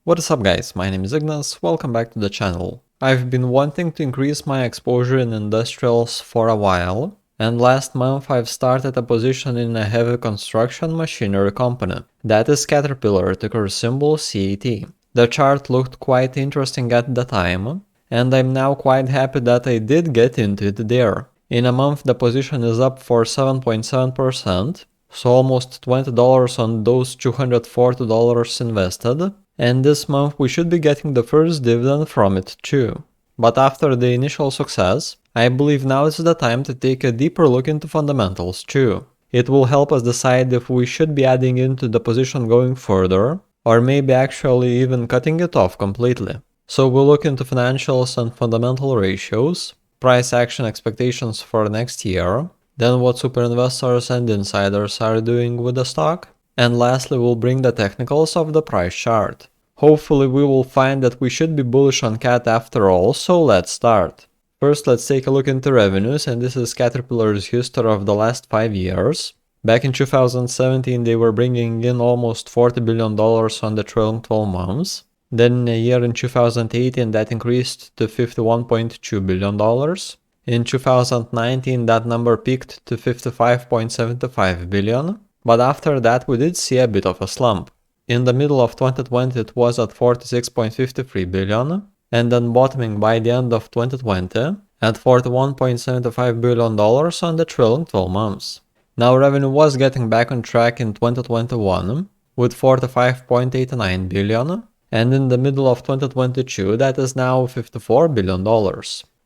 What is up guys, my name is Ignas, welcome back to the channel. I've been wanting to increase my exposure in industrials for a while, and last month I've started a position in a heavy construction machinery company. That is Caterpillar, ticker symbol CAT. The chart looked quite interesting at the time, and I'm now quite happy that I did get into it there. In a month the position is up for 7.7%, so almost $20 on those $240 invested. And this month we should be getting the first dividend from it too. But after the initial success, I believe now is the time to take a deeper look into fundamentals too. It will help us decide if we should be adding into the position going further, or maybe actually even cutting it off completely. So we'll look into financials and fundamental ratios, price action expectations for next year, then what superinvestors and insiders are doing with the stock, and lastly we'll bring the technicals of the price chart. Hopefully we will find that we should be bullish on CAT after all, so let's start. First let's take a look into revenues, and this is Caterpillar's history of the last 5 years. Back in 2017 they were bringing in almost $40 billion on the trailing 12 months. Then in a year in 2018 that increased to $51.2 billion. In 2019 that number peaked to $55.75 billion. But after that we did see a bit of a slump. In the middle of 2020 it was at $46.53 billion, and then bottoming by the end of 2020 at $41.75 billion on the trailing 12 months. Now revenue was getting back on track in 2021 with $45.89 billion, and in the middle of 2022 that is now $54 billion.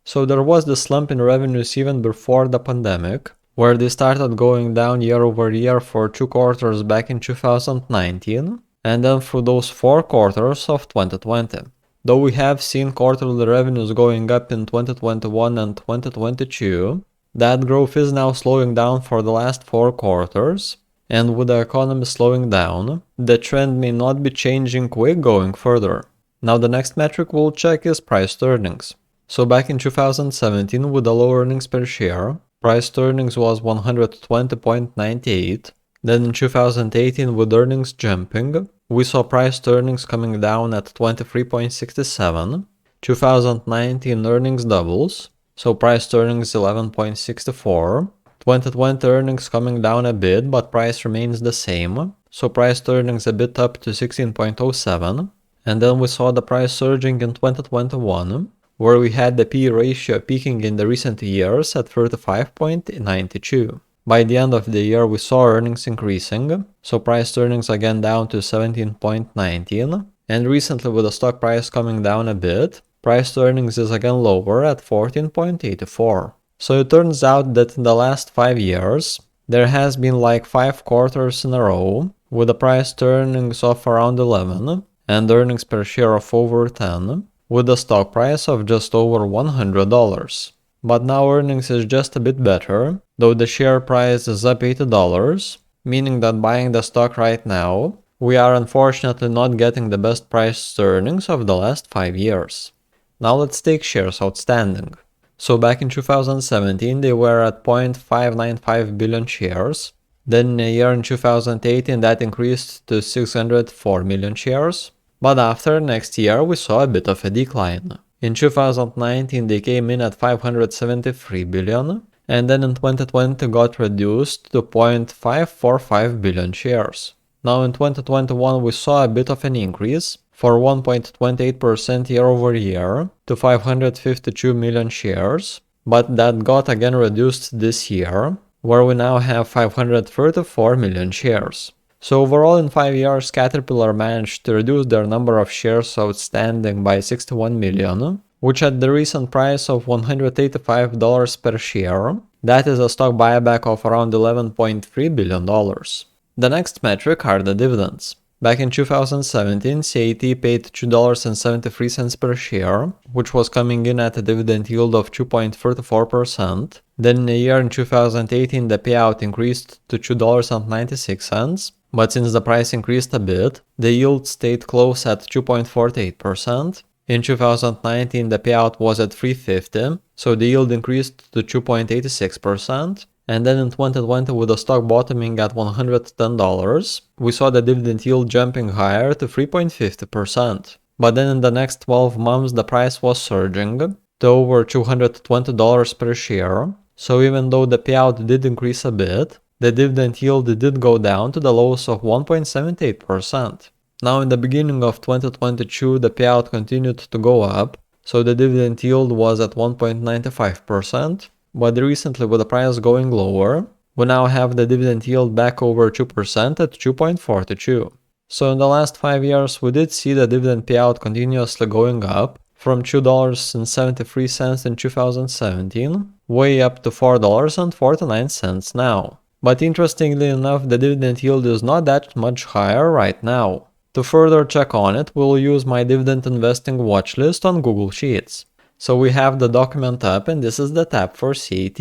So there was the slump in revenues even before the pandemic, where they started going down year over year for 2 quarters back in 2019, and then through those 4 quarters of 2020. Though we have seen quarterly revenues going up in 2021 and 2022, that growth is now slowing down for the last 4 quarters, and with the economy slowing down, the trend may not be changing quick going further. Now the next metric we'll check is price to earnings. So back in 2017 with the low earnings per share, price to earnings was 120.98. Then in 2018 with earnings jumping, we saw price to earnings coming down at 23.67. 2019 earnings doubles, so price to earnings 11.64. 2020 earnings coming down a bit, but price remains the same, so price to earnings a bit up to 16.07. And then we saw the price surging in 2021, where we had the P/E ratio peaking in the recent years at 35.92. By the end of the year we saw earnings increasing, so price to earnings again down to 17.19, and recently with the stock price coming down a bit, price to earnings is again lower at 14.84. So it turns out that in the last 5 years, there has been like 5 quarters in a row with a price to earnings of around 11 and earnings per share of over 10, with a stock price of just over $100. But now earnings is just a bit better, though the share price is up $80, meaning that buying the stock right now, we are unfortunately not getting the best price to earnings of the last 5 years. Now let's take shares outstanding. So back in 2017 they were at 0.595 billion shares, then in a year in 2018 that increased to 604 million shares, but after next year we saw a bit of a decline. In 2019 they came in at 573 billion, and then in 2020 got reduced to 0.545 billion shares. Now in 2021 we saw a bit of an increase for 1.28% year over year to 552 million shares, but that got again reduced this year, where we now have 534 million shares. So overall in 5 years Caterpillar managed to reduce their number of shares outstanding by 61 million, which at the recent price of $185 per share, that is a stock buyback of around $11.3 billion. The next metric are the dividends. Back in 2017, CAT paid $2.73 per share, which was coming in at a dividend yield of 2.34%. Then in a year in 2018 the payout increased to $2.96, but since the price increased a bit, the yield stayed close at 2.48%. In 2019 the payout was at $3.50, so the yield increased to 2.86%. And then in 2020, with the stock bottoming at $110, we saw the dividend yield jumping higher to 3.50%. But then in the next 12 months, the price was surging to over $220 per share. So even though the payout did increase a bit, the dividend yield did go down to the lows of 1.78%. Now in the beginning of 2022, the payout continued to go up, so the dividend yield was at 1.95%, but recently with the price going lower, we now have the dividend yield back over 2% at 2.42. So in the last 5 years, we did see the dividend payout continuously going up from $2.73 in 2017, way up to $4.49 now. But interestingly enough, the dividend yield is not that much higher right now. To further check on it, we'll use my dividend investing watch list on Google Sheets. So we have the document up and this is the tab for CAT.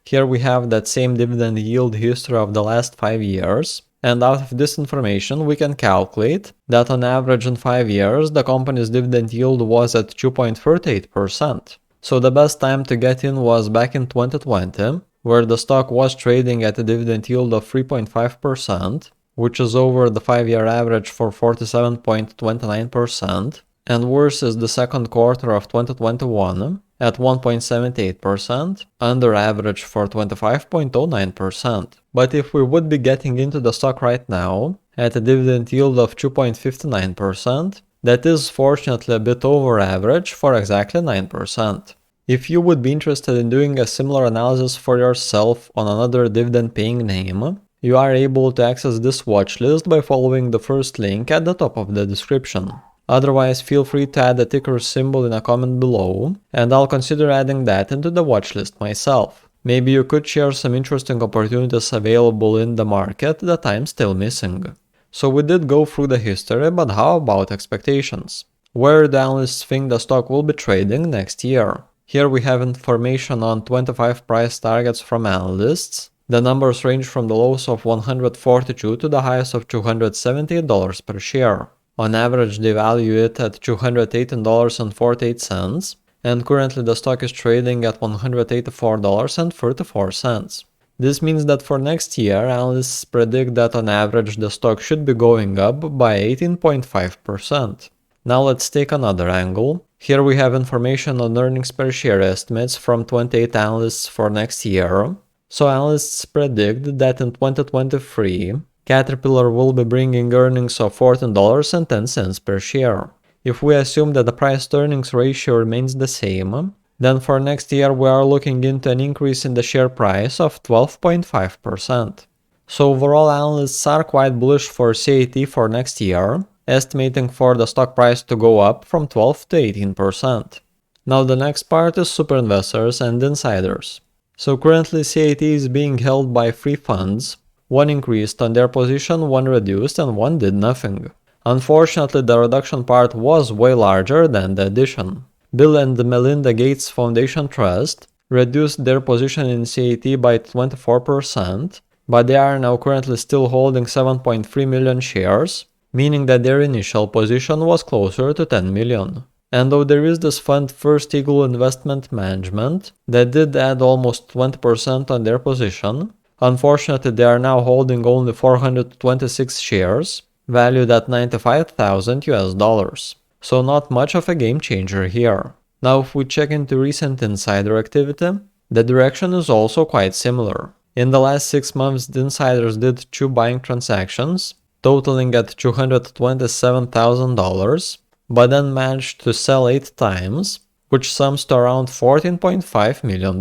Here we have that same dividend yield history of the last 5 years. And out of this information, we can calculate that on average in 5 years, the company's dividend yield was at 2.38%. So the best time to get in was back in 2020, where the stock was trading at a dividend yield of 3.5%, which is over the 5-year average for 47.29%, and worse is the second quarter of 2021 at 1.78%, under average for 25.09%. But if we would be getting into the stock right now at a dividend yield of 2.59%, that is fortunately a bit over average for exactly 9%. If you would be interested in doing a similar analysis for yourself on another dividend paying name, you are able to access this watch list by following the first link at the top of the description. Otherwise, feel free to add the ticker symbol in a comment below, and I'll consider adding that into the watch list myself. Maybe you could share some interesting opportunities available in the market that I'm still missing. So we did go through the history, but how about expectations? Where do analysts think the stock will be trading next year? Here we have information on 25 price targets from analysts. The numbers range from the lows of $142 to the highs of $278 per share. On average, they value it at $218.48, and currently the stock is trading at $184.34. This means that for next year, analysts predict that on average the stock should be going up by 18.5%. Now let's take another angle. Here we have information on earnings per share estimates from 28 analysts for next year. So analysts predict that in 2023, Caterpillar will be bringing earnings of $14.10 per share. If we assume that the price-to-earnings ratio remains the same, then for next year we are looking into an increase in the share price of 12.5%. So overall, analysts are quite bullish for CAT for next year, estimating for the stock price to go up from 12 to 18%. Now the next part is Superinvestors and insiders. So currently CAT is being held by 3 funds. One increased on their position, one reduced, and one did nothing. Unfortunately, the reduction part was way larger than the addition. Bill and Melinda Gates Foundation Trust reduced their position in CAT by 24%, but they are now currently still holding 7.3 million shares, meaning that their initial position was closer to 10 million. And though there is this fund First Eagle Investment Management that did add almost 20% on their position, unfortunately they are now holding only 426 shares, valued at $95,000. So not much of a game changer here. Now if we check into recent insider activity, the direction is also quite similar. In the last 6 months, the insiders did 2 buying transactions, totaling at $227,000, but then managed to sell 8 times, which sums to around $14.5 million.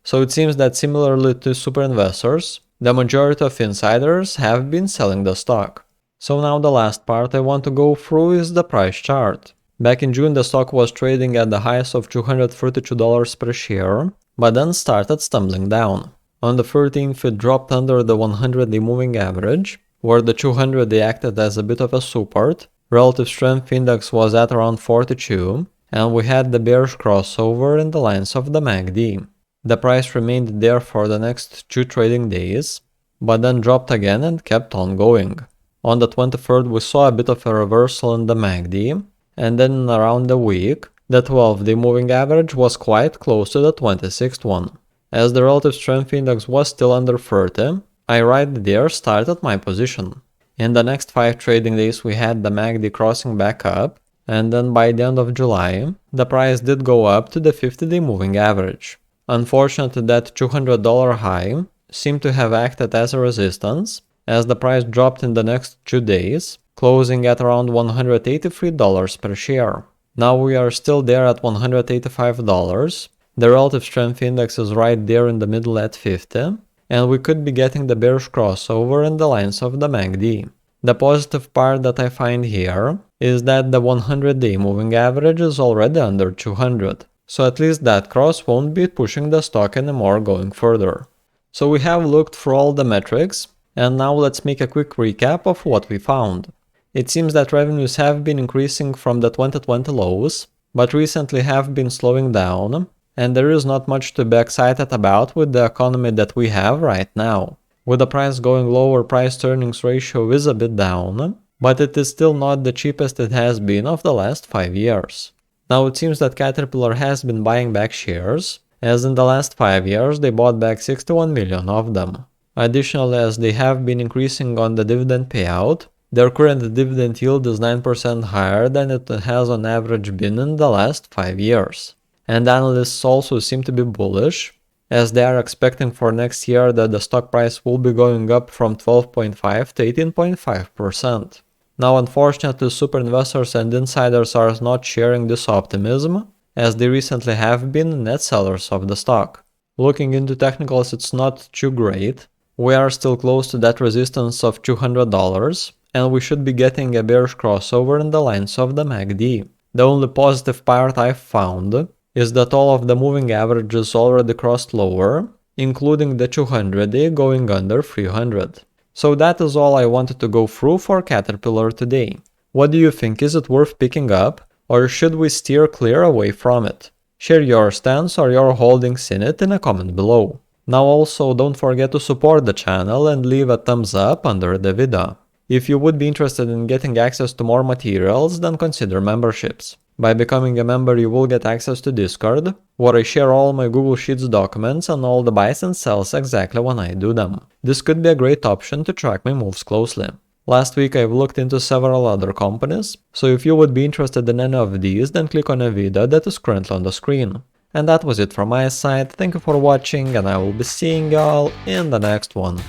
So it seems that similarly to Superinvestors, the majority of insiders have been selling the stock. So now the last part I want to go through is the price chart. Back in June the stock was trading at the highs of $232 per share, but then started stumbling down. On the 13th it dropped under the 100-day moving average, where the 200-day acted as a bit of a support. Relative strength index was at around 42, and we had the bearish crossover in the lines of the MACD. The price remained there for the next 2 trading days, but then dropped again and kept on going. On the 23rd we saw a bit of a reversal in the MACD, and then in around a week, the 12-day moving average was quite close to the 26th one. As the relative strength index was still under 30, I right there started my position. In the next 5 trading days we had the MACD crossing back up, and then by the end of July, the price did go up to the 50-day moving average. Unfortunately, that $200 high seemed to have acted as a resistance, as the price dropped in the next 2 days, closing at around $183 per share. Now we are still there at $185, the relative strength index is right there in the middle at 50, and we could be getting the bearish crossover in the lines of the MACD. The positive part that I find here is that the 100-day moving average is already under 200, so at least that cross won't be pushing the stock anymore going further. So we have looked through all the metrics, and now let's make a quick recap of what we found. It seems that revenues have been increasing from the 2020 lows, but recently have been slowing down, and there is not much to be excited about with the economy that we have right now. With the price going lower, price to earnings ratio is a bit down, but it is still not the cheapest it has been of the last 5 years. Now it seems that Caterpillar has been buying back shares, as in the last 5 years they bought back 61 million of them. Additionally, as they have been increasing on the dividend payout, their current dividend yield is 9% higher than it has on average been in the last 5 years. And analysts also seem to be bullish, as they are expecting for next year that the stock price will be going up from 12.5 to 18.5%. Now unfortunately, Superinvestors and insiders are not sharing this optimism, as they recently have been net sellers of the stock. Looking into technicals, it's not too great. We are still close to that resistance of $200, and we should be getting a bearish crossover in the lines of the MACD. The only positive part I've found is that all of the moving averages already crossed lower, including the 200-day going under 300. So that is all I wanted to go through for Caterpillar today. What do you think? Is it worth picking up, or should we steer clear away from it? Share your stance or your holdings in it in a comment below. Now also don't forget to support the channel and leave a thumbs up under the video. If you would be interested in getting access to more materials, then consider memberships. By becoming a member, you will get access to Discord, where I share all my Google Sheets documents and all the buys and sells exactly when I do them. This could be a great option to track my moves closely. Last week I've looked into several other companies, so if you would be interested in any of these, then click on a video that is currently on the screen. And that was it from my side. Thank you for watching, and I will be seeing y'all in the next one.